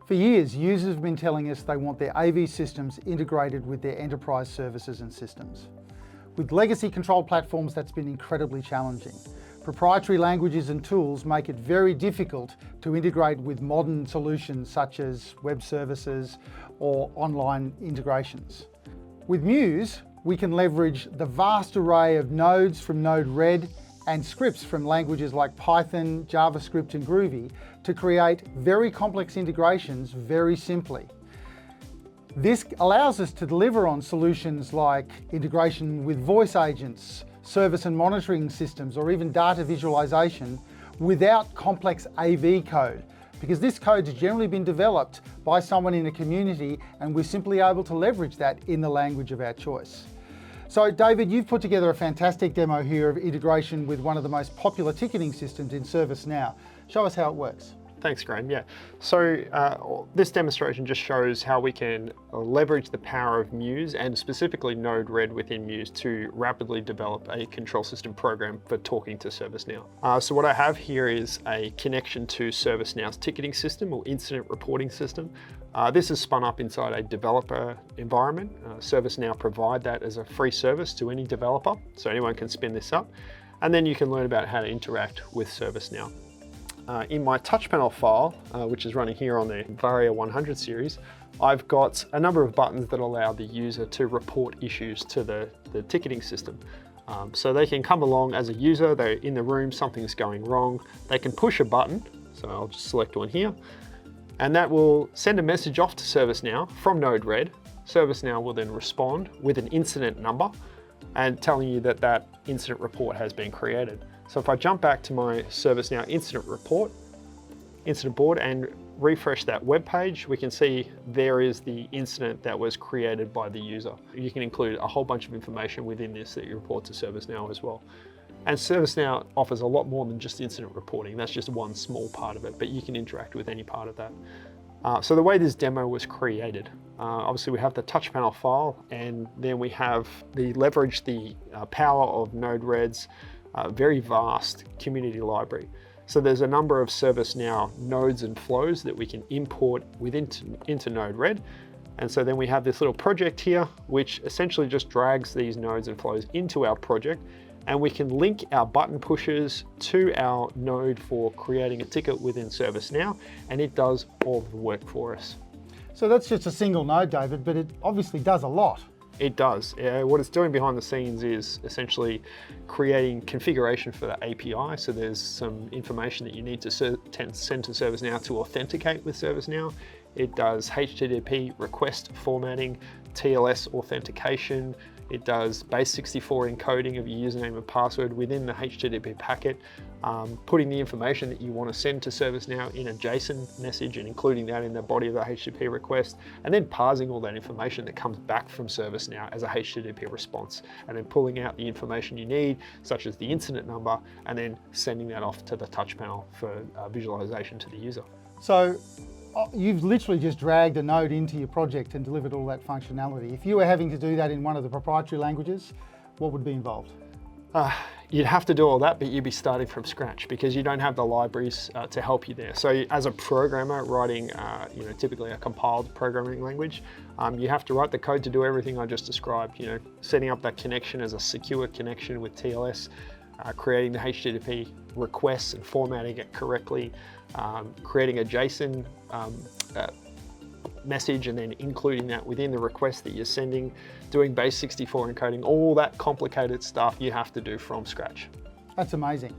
For years, users have been telling us they want their AV systems integrated with their enterprise services and systems. With legacy control platforms, that's been incredibly challenging. Proprietary languages and tools make it very difficult to integrate with modern solutions such as web services or online integrations. With Muse, we can leverage the vast array of nodes from Node-RED and scripts from languages like Python, JavaScript and Groovy to create very complex integrations very simply. This allows us to deliver on solutions like integration with voice agents, service and monitoring systems, or even data visualization without complex AV code, because this code has generally been developed by someone in a community and we're simply able to leverage that in the language of our choice. So David, you've put together a fantastic demo here of integration with one of the most popular ticketing systems in ServiceNow. Show us how it works. Thanks, Graham. Yeah. So this demonstration just shows how we can leverage the power of Muse and specifically Node-RED within Muse to rapidly develop a control system program for talking to ServiceNow. So what I have here is a connection to ServiceNow's ticketing system or incident reporting system. This is spun up inside a developer environment. ServiceNow provide that as a free service to any developer, so anyone can spin this up. And then you can learn about how to interact with ServiceNow. In my touch panel file, which is running here on the Varia 100 series, I've got a number of buttons that allow the user to report issues to the ticketing system. So they can come along as a user, they're in the room, something's going wrong, they can push a button, so I'll just select one here, and that will send a message off to ServiceNow from Node-RED. ServiceNow will then respond with an incident number and telling you that that incident report has been created. So if I jump back to my ServiceNow incident board and refresh that web page, we can see there is the incident that was created by the user. You can include a whole bunch of information within this that you report to ServiceNow as well. And ServiceNow offers a lot more than just incident reporting. That's just one small part of it, but you can interact with any part of that. So the way this demo was created, obviously we have the touch panel file, and then we have leverage the power of Node-RED's very vast community library. So there's a number of ServiceNow nodes and flows that we can import into Node-RED. And so then we have this little project here, which essentially just drags these nodes and flows into our project. And we can link our button pushers to our node for creating a ticket within ServiceNow, and it does all of the work for us. So that's just a single node, David, but it obviously does a lot. It does. What it's doing behind the scenes is essentially creating configuration for the API. So there's some information that you need to send to ServiceNow to authenticate with ServiceNow. It does HTTP request formatting, TLS authentication. It does base64 encoding of your username and password within the HTTP packet, putting the information that you want to send to ServiceNow in a JSON message and including that in the body of the HTTP request, and then parsing all that information that comes back from ServiceNow as a HTTP response, and then pulling out the information you need, such as the incident number, and then sending that off to the touch panel for visualization to the user. So you've literally just dragged a node into your project and delivered all that functionality. If you were having to do that in one of the proprietary languages, what would be involved? You'd have to do all that, but you'd be starting from scratch because you don't have the libraries to help you there. So as a programmer writing, typically a compiled programming language, you have to write the code to do everything I just described. Setting up that connection as a secure connection with TLS, creating the HTTP requests and formatting it correctly, creating a JSON message and then including that within the request that you're sending, doing base64 encoding, all that complicated stuff you have to do from scratch. That's amazing.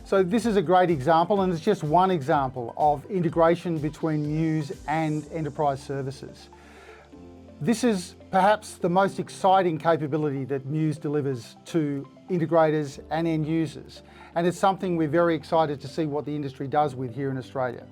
So this is a great example, and it's just one example of integration between Muse and enterprise services. This is perhaps the most exciting capability that Muse delivers to integrators and end users, and it's something we're very excited to see what the industry does with here in Australia.